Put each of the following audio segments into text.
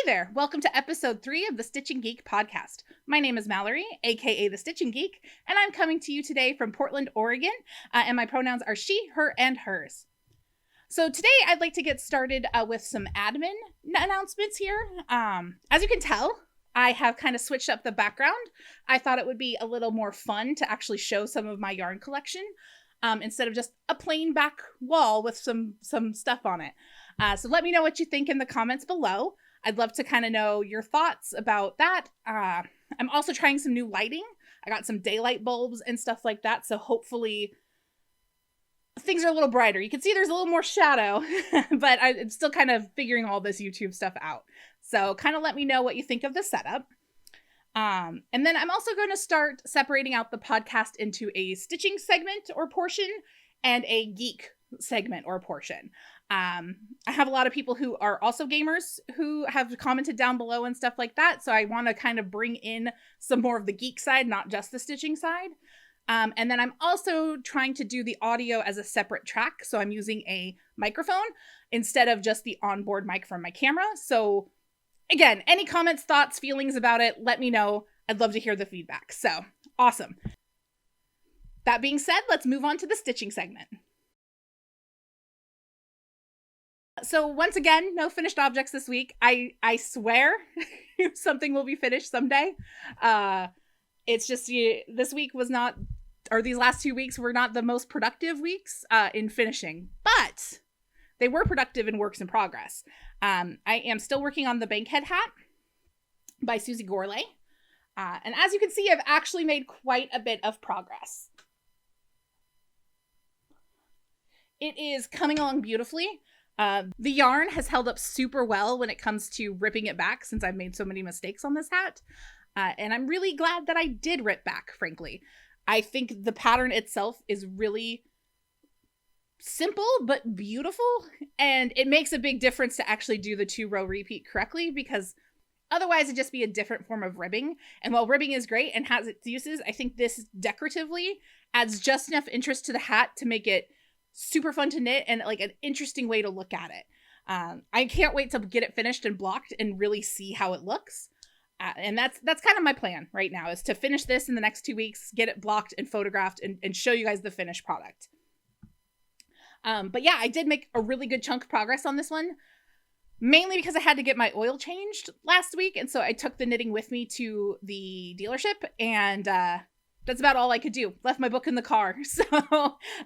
Hi there, welcome to episode 3 of the Stitching Geek podcast. My name is Mallory, aka the Stitching Geek, and I'm coming to you today from Portland, Oregon, and my pronouns are she, her, and hers. So today I'd like to get started with some admin announcements here. As you can tell, I have kind of switched up the background. I thought it would be a little more fun to actually show some of my yarn collection instead of just a plain back wall with some stuff on it. So let me know what you think in the comments below. I'd love to kind of know your thoughts about that. I'm also trying some new lighting. I got some daylight bulbs and stuff like that. So hopefully things are a little brighter. You can see there's a little more shadow, but I'm still kind of figuring all this YouTube stuff out. So kind of let me know what you think of the setup. And then I'm also going to start separating out the podcast into a stitching segment or portion and a geek segment or portion. I have a lot of people who are also gamers who have commented down below and stuff like that. So I want to kind of bring in some more of the geek side, not just the stitching side. And then I'm also trying to do the audio as a separate track. So I'm using a microphone instead of just the onboard mic from my camera. So again, any comments, thoughts, feelings about it, let me know. I'd love to hear the feedback. So awesome. That being said, let's move on to the stitching segment. So once again, no finished objects this week. I swear something will be finished someday. It's just this week was not, or these last 2 weeks were not the most productive weeks in finishing, but they were productive in works in progress. I am still working on the Bankhead hat by Susie Gourlay. And as you can see, I've actually made quite a bit of progress. It is coming along beautifully. The yarn has held up super well when it comes to ripping it back since I've made so many mistakes on this hat. And I'm really glad that I did rip back, frankly. I think the pattern itself is really simple but beautiful, and it makes a big difference to actually do the 2-row repeat correctly, because otherwise it'd just be a different form of ribbing. And while ribbing is great and has its uses, I think this decoratively adds just enough interest to the hat to make it super fun to knit and like an interesting way to look at it. I can't wait to get it finished and blocked and really see how it looks. And that's kind of my plan right now, is to finish this in the next 2 weeks, get it blocked and photographed and show you guys the finished product. But yeah, I did make a really good chunk of progress on this one, mainly because I had to get my oil changed last week. And so I took the knitting with me to the dealership, and that's about all I could do. Left my book in the car. So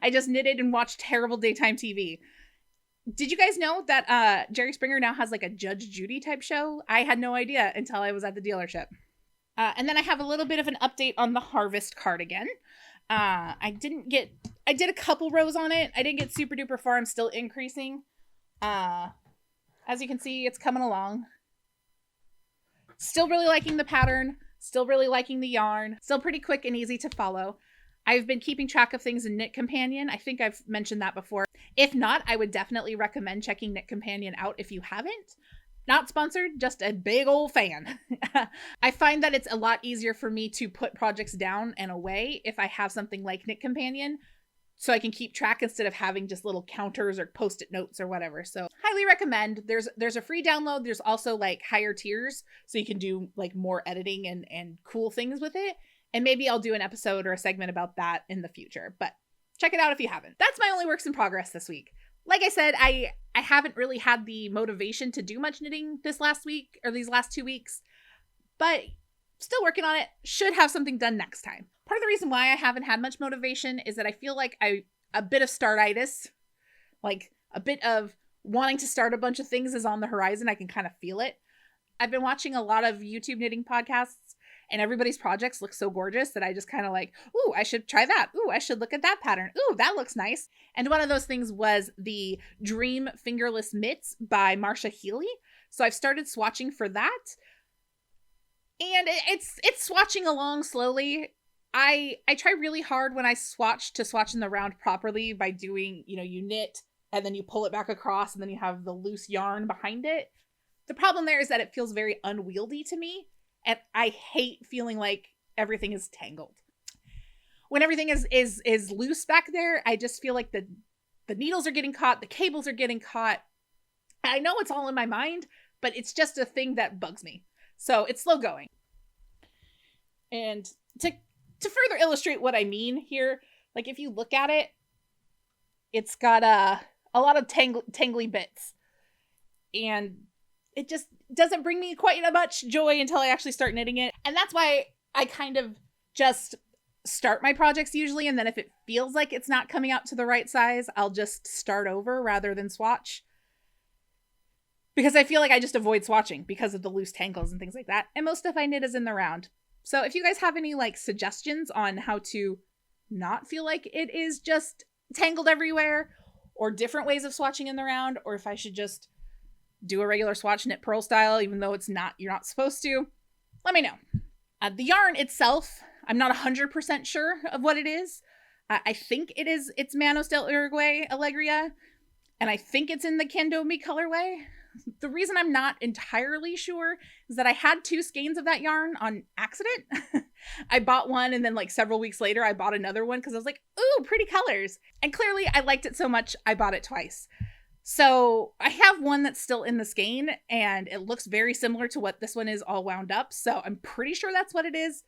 I just knitted and watched terrible daytime TV. Did you guys know that Jerry Springer now has like a Judge Judy type show? I had no idea until I was at the dealership. And then I have a little bit of an update on the Harvest cardigan. I did a couple rows on it. I didn't get super duper far. I'm still increasing. As you can see, it's coming along. Still really liking the pattern. Still really liking the yarn. Still pretty quick and easy to follow. I've been keeping track of things in Knit Companion. I think I've mentioned that before. If not, I would definitely recommend checking Knit Companion out if you haven't. Not sponsored, just a big old fan. I find that it's a lot easier for me to put projects down and away if I have something like Knit Companion, so I can keep track instead of having just little counters or post-it notes or whatever. So highly recommend. There's a free download. There's also like higher tiers, so you can do like more editing and cool things with it. And maybe I'll do an episode or a segment about that in the future, but check it out if you haven't. That's my only works in progress this week. Like I said, I haven't really had the motivation to do much knitting this last week or these last 2 weeks, but still working on it. Should have something done next time. Part of the reason why I haven't had much motivation is that I feel like a bit of startitis, like a bit of wanting to start a bunch of things is on the horizon. I can kind of feel it. I've been watching a lot of YouTube knitting podcasts, and everybody's projects look so gorgeous that I just kind of like, ooh, I should try that. Ooh, I should look at that pattern. Ooh, that looks nice. And one of those things was the Dream Fingerless Mitts by Marsha Healy. So I've started swatching for that. And it's swatching along slowly. I try really hard when I swatch to swatch in the round properly by doing, you knit and then you pull it back across and then you have the loose yarn behind it. The problem there is that it feels very unwieldy to me. And I hate feeling like everything is tangled. When everything is loose back there, I just feel like the needles are getting caught, the cables are getting caught. I know it's all in my mind, but it's just a thing that bugs me. So it's slow going. And to further illustrate what I mean here, like if you look at it, it's got a lot of tangly bits. And it just doesn't bring me quite much joy until I actually start knitting it. And that's why I kind of just start my projects usually, and then if it feels like it's not coming out to the right size, I'll just start over rather than swatch. Because I feel like I just avoid swatching because of the loose tangles and things like that. And most stuff I knit is in the round. So if you guys have any like suggestions on how to not feel like it is just tangled everywhere, or different ways of swatching in the round, or if I should just do a regular swatch knit purl style, even though you're not supposed to, let me know. The yarn itself, I'm not 100% sure of what it is. I think it's Manos del Uruguay Alegria, and I think it's in the Candombe colorway. The reason I'm not entirely sure is that I had 2 skeins of that yarn on accident. I bought one, and then like several weeks later, I bought another one because I was like, ooh, pretty colors. And clearly I liked it so much, I bought it twice. So I have one that's still in the skein, and it looks very similar to what this one is all wound up. So I'm pretty sure that's what it is,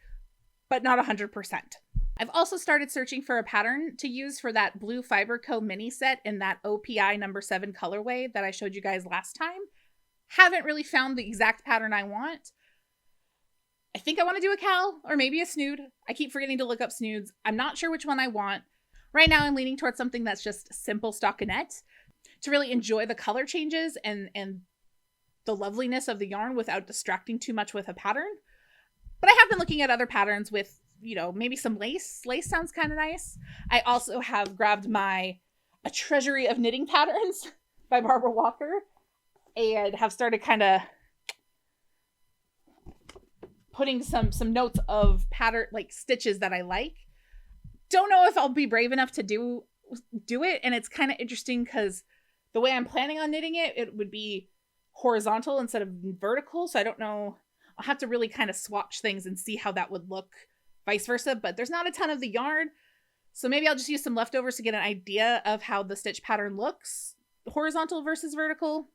but not 100%. I've also started searching for a pattern to use for that blue Fiber Co mini set in that OPI number 7 colorway that I showed you guys last time. Haven't really found the exact pattern I want. I think I want to do a cowl or maybe a snood. I keep forgetting to look up snoods. I'm not sure which one I want. Right now I'm leaning towards something that's just simple stockinette to really enjoy the color changes and the loveliness of the yarn without distracting too much with a pattern. But I have been looking at other patterns with, maybe some lace. Lace sounds kind of nice. I also have grabbed A Treasury of Knitting Patterns by Barbara Walker and have started kind of putting some notes of pattern, like stitches that I like. Don't know if I'll be brave enough to do it. And it's kind of interesting because the way I'm planning on knitting it would be horizontal instead of vertical. So I don't know. I'll have to really kind of swatch things and see how that would look vice versa, but there's not a ton of the yarn. So maybe I'll just use some leftovers to get an idea of how the stitch pattern looks, horizontal versus vertical,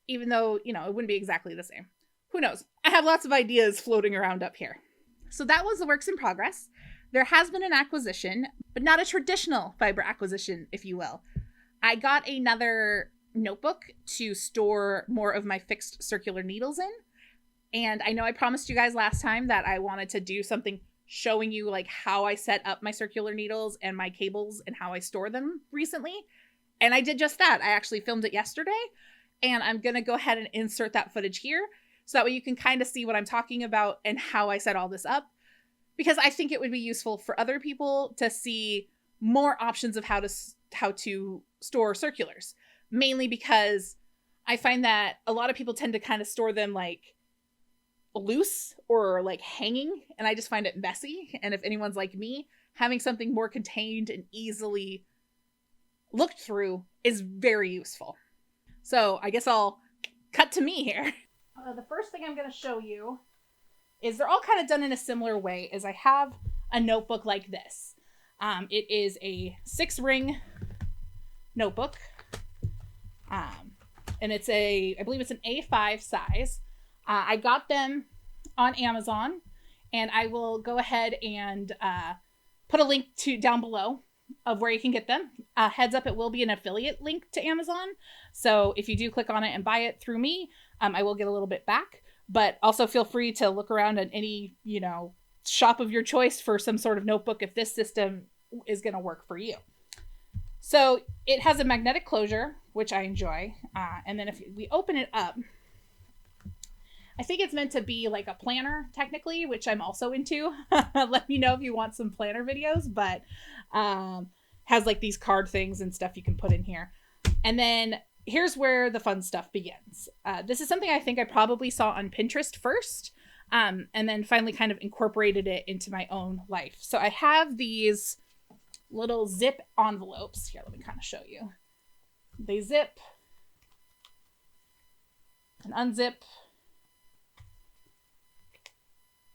even though, it wouldn't be exactly the same. Who knows? I have lots of ideas floating around up here. So that was the works in progress. There has been an acquisition, but not a traditional fiber acquisition, if you will. I got another notebook to store more of my fixed circular needles in. And I know I promised you guys last time that I wanted to do something showing you like how I set up my circular needles and my cables and how I store them recently. And I did just that. I actually filmed it yesterday, and I'm going to go ahead and insert that footage here so that way you can kind of see what I'm talking about and how I set all this up, because I think it would be useful for other people to see more options of how to store circulars, mainly because I find that a lot of people tend to kind of store them like loose or like hanging, and I just find it messy. And if anyone's like me, having something more contained and easily looked through is very useful. So I guess I'll cut to me here. The first thing I'm going to show you is they're all kind of done in a similar way. Is I have a notebook like this. It is a 6-ring notebook, and I believe it's an A5 size. I got them on Amazon, and I will go ahead and put a link down below of where you can get them. Heads up, it will be an affiliate link to Amazon. So if you do click on it and buy it through me, I will get a little bit back. But also feel free to look around at any, shop of your choice for some sort of notebook if this system is going to work for you. So it has a magnetic closure, which I enjoy. And then if we open it up, I think it's meant to be like a planner technically, which I'm also into. Let me know if you want some planner videos, but has like these card things and stuff you can put in here. And then here's where the fun stuff begins. This is something I think I probably saw on Pinterest first, and then finally kind of incorporated it into my own life. So I have these little zip envelopes. Here, let me kind of show you. They zip and unzip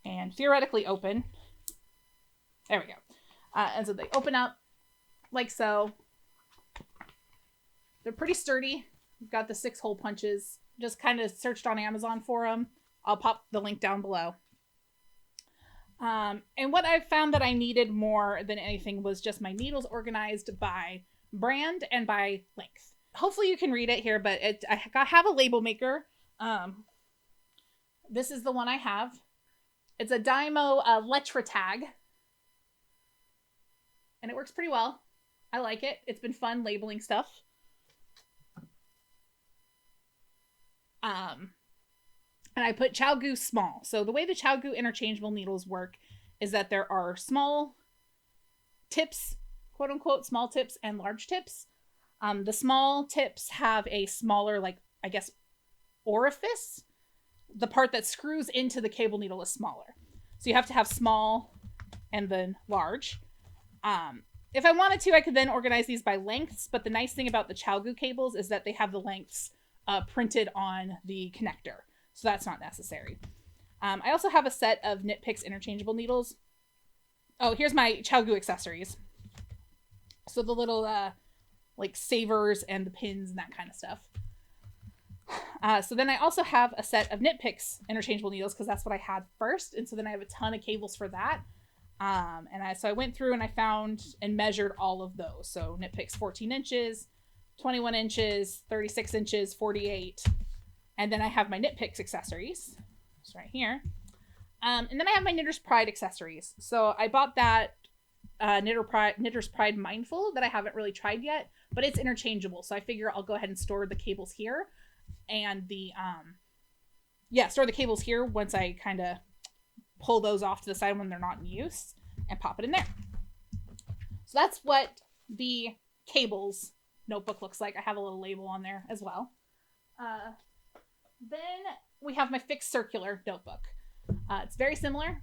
and theoretically open. There we go. And so they open up like so. They're pretty sturdy, got the 6-hole punches. Just kind of searched on Amazon for them. I'll pop the link down below. And what I found that I needed more than anything was just my needles organized by brand and by length. Hopefully you can read it here, but I have a label maker. This is the one I have. It's a Dymo Letra tag. And it works pretty well. I like it. It's been fun labeling stuff. And I put ChowGoo small. So the way the ChowGoo interchangeable needles work is that there are small tips, quote unquote, small tips and large tips. The small tips have a smaller, like, I guess, orifice. The part that screws into the cable needle is smaller. So you have to have small and then large. If I wanted to, I could then organize these by lengths, but the nice thing about the ChowGoo cables is that they have the lengths printed on the connector. So that's not necessary. I also have a set of Knitpicks interchangeable needles. Oh, here's my ChowGoo accessories. So the little like savers and the pins and that kind of stuff. So then I also have a set of Knitpicks interchangeable needles because that's what I had first. And so then I have a ton of cables for that. So I went through and I found and measured all of those. So Knitpicks 14 inches, 21 inches, 36 inches, 48. And then I have my Knitpicks accessories. It's right here. And then I have my Knitter's Pride accessories. So I bought that Knitter's Pride Mindful that I haven't really tried yet, but it's interchangeable. So I figure I'll go ahead and store the cables here. And store the cables here once I kind of pull those off to the side when they're not in use and pop it in there. So that's what the cables notebook looks like. I have a little label on there as well. Then we have my fixed circular notebook. It's very similar.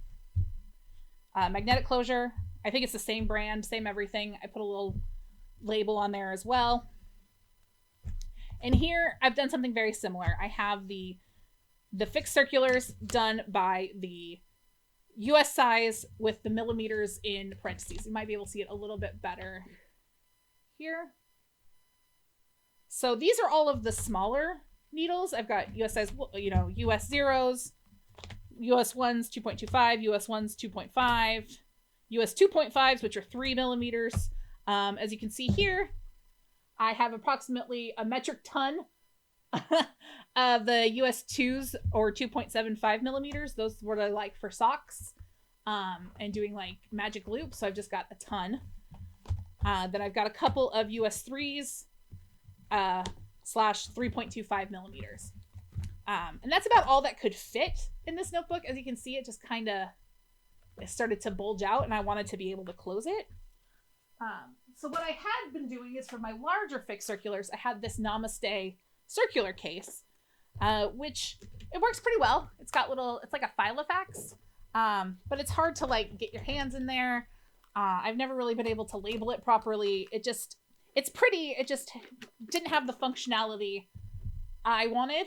Magnetic closure. I think it's the same brand, same everything. I put a little label on there as well. And here I've done something very similar. I have the fixed circulars done by the US size with the millimeters in parentheses. You might be able to see it a little bit better here. So these are all of the smaller needles. I've got US size, US zeros, US ones 2.25, US ones 2.5, US 2.5s, which are 3 millimeters. As you can see here, I have approximately a metric ton of the US 2s or 2.75 millimeters. Those are what I like for socks and doing like magic loops. So I've just got a ton. Then I've got a couple of US 3s / 3.25 millimeters. And that's about all that could fit in this notebook. As you can see, it just kind of started to bulge out and I wanted to be able to close it. So what I had been doing is for my larger fixed circulars, I had this Namaste circular case, which it works pretty well. It's got it's like a Filofax, but it's hard to like get your hands in there. I've never really been able to label it properly. It's pretty. It just didn't have the functionality I wanted.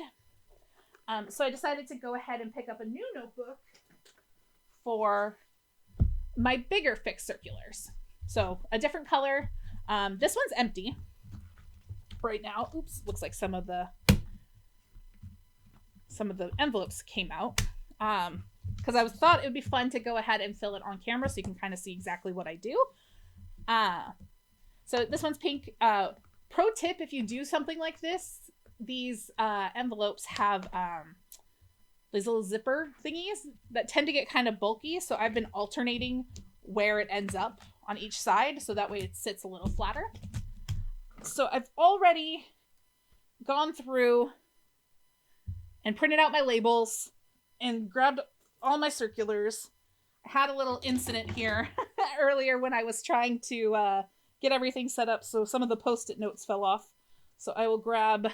So I decided to go ahead and pick up a new notebook for my bigger fixed circulars. So a different color. This one's empty right now. Oops, looks like some of the envelopes came out. Because I thought it would be fun to go ahead and fill it on camera so you can kind of see exactly what I do. So this one's pink. Pro tip, if you do something like this, these envelopes have these little zipper thingies that tend to get kind of bulky. So I've been alternating where it ends up on each side so that way it sits a little flatter. So I've already gone through and printed out my labels and grabbed all my circulars. I had a little incident here earlier when I was trying to get everything set up, so some of the post-it notes fell off. So I will grab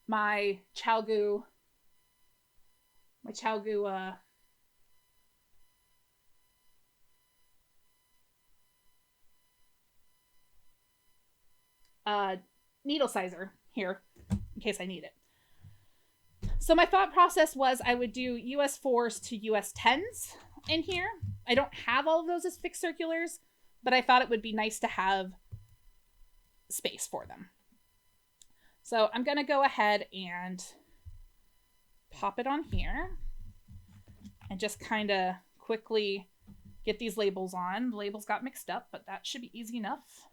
my ChowGoo needle sizer here in case I need it. So my thought process was I would do US 4s to US 10s in here. I don't have all of those as fixed circulars, but I thought it would be nice to have space for them. So I'm going to go ahead and pop it on here and just kind of quickly get these labels on. The labels got mixed up, but that should be easy enough.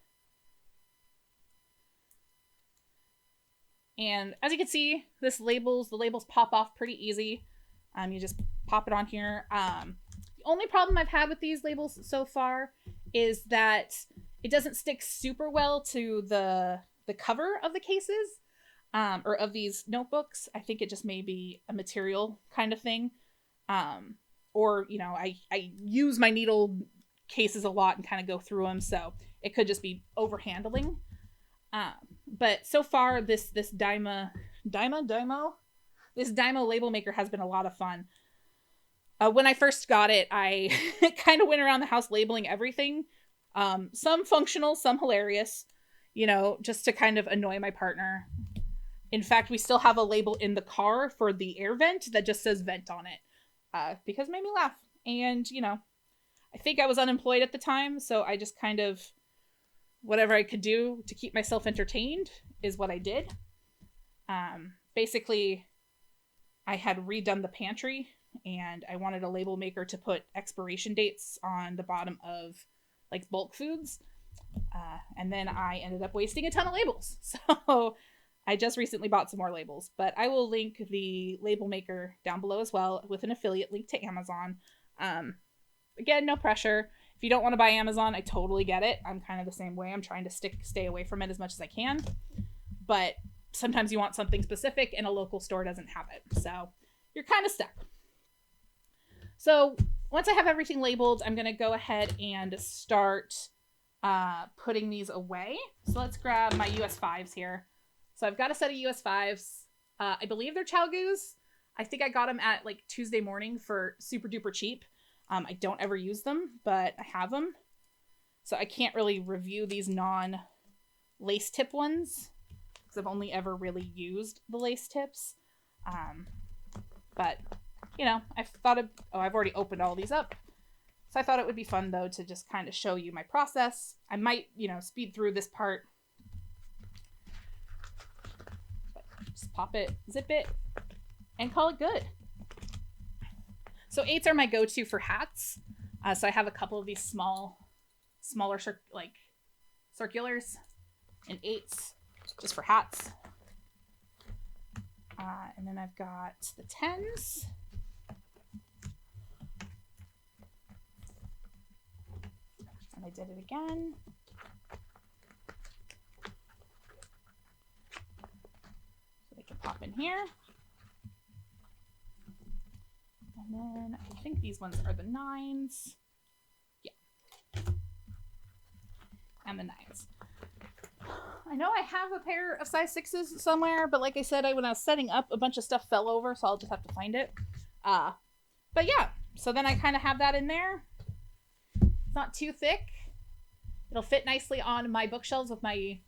And as you can see, the labels pop off pretty easy. You just pop it on here. The only problem I've had with these labels so far is that it doesn't stick super well to the cover of the cases, or of these notebooks. I think it just may be a material kind of thing. Or, you know, I use my needle cases a lot and kind of go through them, so it could just be over handling. But so far, this Dymo label maker has been a lot of fun. When I first got it, I kind of went around the house labeling everything. Some functional, some hilarious, you know, just to kind of annoy my partner. In fact, we still have a label in the car for the air vent that just says vent on it, because it made me laugh. And, you know, I think I was unemployed at the time, so I just kind of, whatever I could do to keep myself entertained is what I did. Basically, I had redone the pantry, and I wanted a label maker to put expiration dates on the bottom of, like, bulk foods. And then I ended up wasting a ton of labels. So I just recently bought some more labels, but I will link the label maker down below as well with an affiliate link to Amazon. Again, no pressure. If you don't want to buy Amazon, I totally get it. I'm kind of the same way. I'm trying to stay away from it as much as I can. But sometimes you want something specific and a local store doesn't have it. So you're kind of stuck. So once I have everything labeled, I'm going to go ahead and start putting these away. So let's grab my US 5s here. So I've got a set of US 5s. I believe they're Chalgoos. I think I got them at like Tuesday morning for super duper cheap. I don't ever use them, but I have them. So I can't really review these non-lace tip ones because I've only ever really used the lace tips. But, you know, I've already opened all these up. So I thought it would be fun, though, to just kind of show you my process. I might, you know, speed through this part. But just pop it, zip it, and call it good. So 8s are my go-to for hats. So I have a couple of these smaller circulars and 8s just for hats. And then I've got the 10s. And I did it again. So they can pop in here. And then I think these ones are the 9s. Yeah. And the 9s. I know I have a pair of size 6s somewhere, but like I said, when I was setting up, a bunch of stuff fell over, so I'll just have to find it. But yeah, so then I kind of have that in there. It's not too thick. It'll fit nicely on my bookshelves with my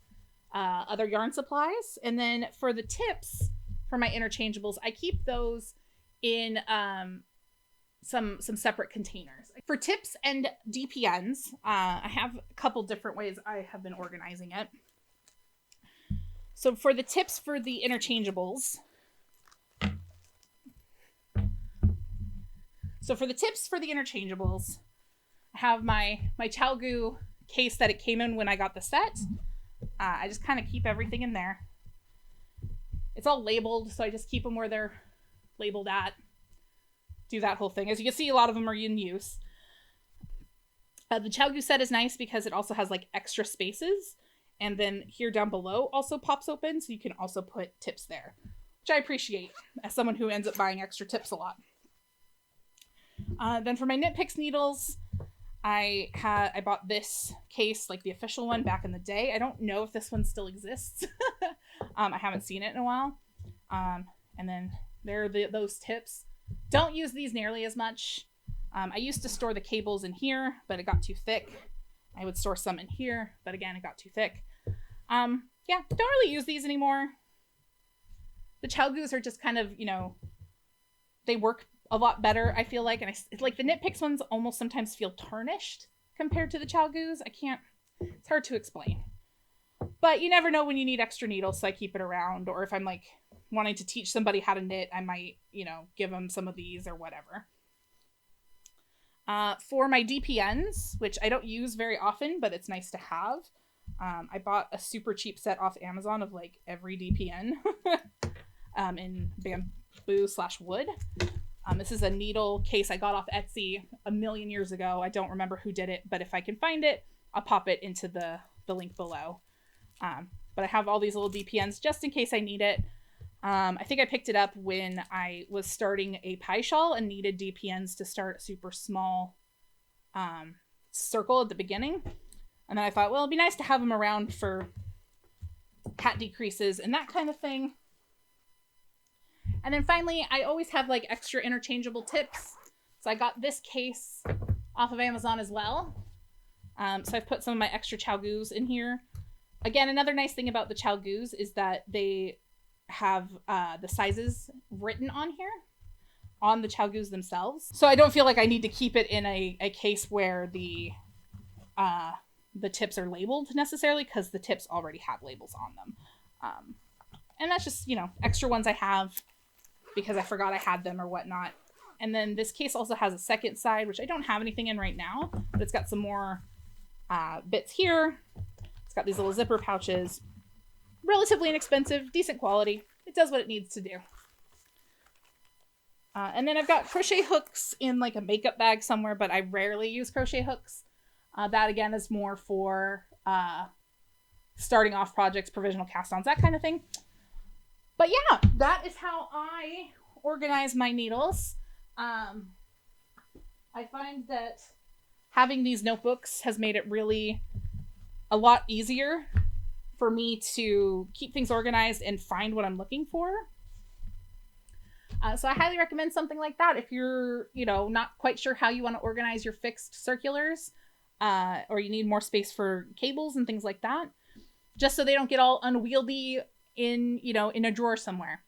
other yarn supplies. And then for the tips, for my interchangeables, I keep those in some separate containers. For tips and DPNs, I have a couple different ways I have been organizing it. So for the tips for the interchangeables, I have my Chalgoo case that it came in when I got the set. I just kind of keep everything in there. It's all labeled, so I just keep them where they're labeled at. Do that whole thing. As you can see, a lot of them are in use. The Chalgoo set is nice because it also has like extra spaces. And then here down below also pops open, so you can also put tips there, which I appreciate as someone who ends up buying extra tips a lot. Then for my Knit Picks needles, I bought this case, like the official one, back in the day. I don't know if this one still exists. I haven't seen it in a while. And then there are those tips. Don't use these nearly as much. I used to store the cables in here, but it got too thick. I would store some in here, but again, it got too thick. Yeah, don't really use these anymore. The Chalgoos are just kind of, you know, they work a lot better, I feel like. And like the Knit Picks ones almost sometimes feel tarnished compared to the Chalgoos. It's hard to explain. But you never know when you need extra needles, so I keep it around. Or if I'm like wanting to teach somebody how to knit, I might, give them some of these or whatever. For my DPNs, which I don't use very often, but it's nice to have, I bought a super cheap set off Amazon of like every DPN in bamboo/wood. This is a needle case I got off Etsy a million years ago. I don't remember who did it, but if I can find it, I'll pop it into the link below. But I have all these little DPNs just in case I need it. I think I picked it up when I was starting a pie shawl and needed DPNs to start a super small circle at the beginning. And then I thought, well, it'd be nice to have them around for hat decreases and that kind of thing. And then finally, I always have like extra interchangeable tips. So I got this case off of Amazon as well. So I've put some of my extra ChiaoGoos in here. Again, another nice thing about the ChiaoGoos is that they have the sizes written on here on the ChiaoGoos themselves. So I don't feel like I need to keep it in a case where the tips are labeled necessarily, because the tips already have labels on them. And that's just, extra ones I have because I forgot I had them or whatnot. And then this case also has a second side, which I don't have anything in right now, but it's got some more bits here. It's got these little zipper pouches. Relatively inexpensive, decent quality. It does what it needs to do. And then I've got crochet hooks in like a makeup bag somewhere, but I rarely use crochet hooks. That again is more for starting off projects, provisional cast-ons, that kind of thing. But yeah, that is how I organize my needles. I find that having these notebooks has made it really a lot easier for me to keep things organized and find what I'm looking for. So I highly recommend something like that if you're, not quite sure how you want to organize your fixed circulars, or you need more space for cables and things like that, just so they don't get all unwieldy in a drawer somewhere.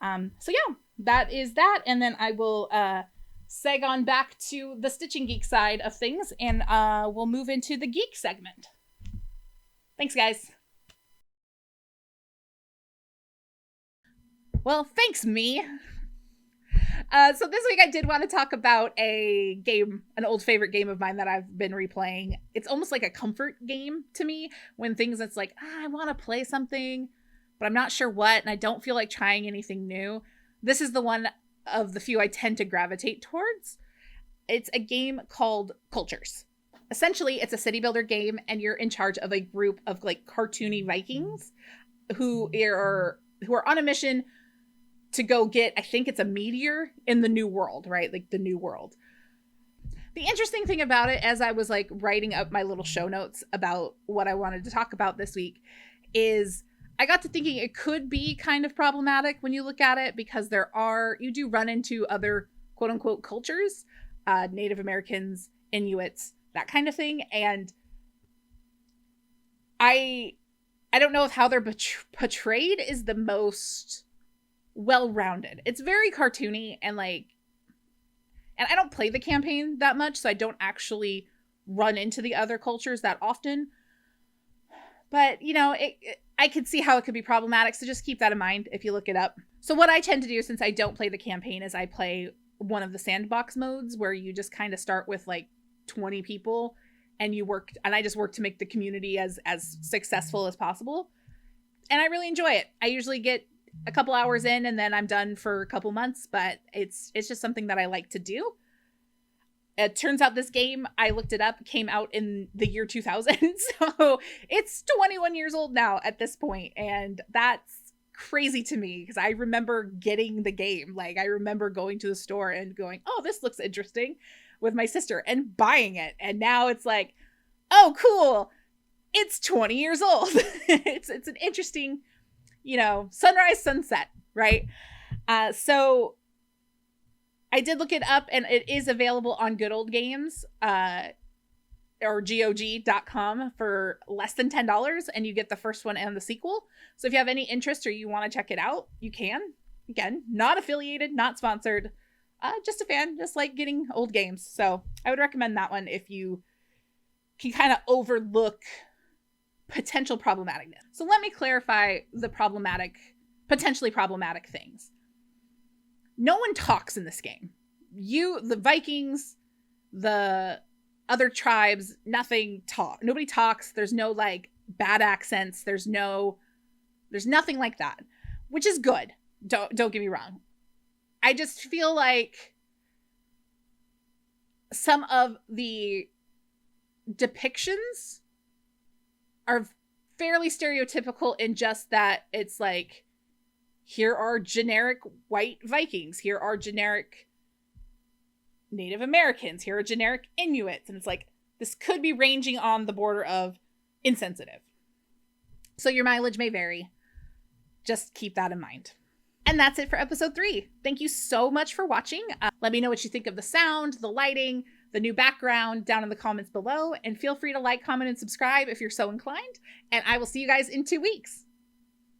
So yeah, that is that. And then I will seg on back to the Stitching Geek side of things, and we'll move into the Geek segment. Thanks, guys. Well, thanks, me. So this week I did want to talk about a game, an old favorite game of mine that I've been replaying. It's almost like a comfort game to me when things it's like, I want to play something, but I'm not sure what, and I don't feel like trying anything new. This is the one of the few I tend to gravitate towards. It's a game called Cultures. Essentially, it's a city builder game, and you're in charge of a group of like cartoony Vikings who are on a mission to go get, I think it's a meteor in the New World, right? Like the New World. The interesting thing about it, as I was like writing up my little show notes about what I wanted to talk about this week, is I got to thinking it could be kind of problematic when you look at it, because you do run into other quote unquote cultures, Native Americans, Inuits, that kind of thing. And I don't know if how they're portrayed is the most well-rounded. It's very cartoony and I don't play the campaign that much, so I don't actually run into the other cultures that often. But, I could see how it could be problematic, so just keep that in mind if you look it up. So what I tend to do, since I don't play the campaign, is I play one of the sandbox modes where you just kind of start with like 20 people and I just work to make the community as successful as possible. And I really enjoy it. I usually get a couple hours in and then I'm done for a couple months, but it's just something that I like to do. It turns out this game, I looked it up, came out in the year 2000. So it's 21 years old now at this point. And that's crazy to me because I remember getting the game. Like I remember going to the store and going, oh, this looks interesting, with my sister and buying it. And now it's like, oh, cool. It's 20 years old. It's an interesting, sunrise, sunset, right? So I did look it up and it is available on Good Old Games, or GOG.com for less than $10, and you get the first one and the sequel. So if you have any interest or you want to check it out, you can. Again, not affiliated, not sponsored, just a fan, just like getting old games. So I would recommend that one if you can kind of overlook potential problematicness. So let me clarify the potentially problematic things. No one talks in this game. The Vikings, the other tribes, nobody talks. There's no like bad accents. There's nothing like that, which is good. Don't get me wrong. I just feel like some of the depictions are fairly stereotypical in just that it's like, here are generic white Vikings, here are generic Native Americans, here are generic Inuits, and it's like, this could be ranging on the border of insensitive. So your mileage may vary. Just keep that in mind. And that's it for episode 3. Thank you so much for watching. Let me know what you think of the sound, the lighting, the new background down in the comments below. And feel free to like, comment, and subscribe if you're so inclined. And I will see you guys in 2 weeks.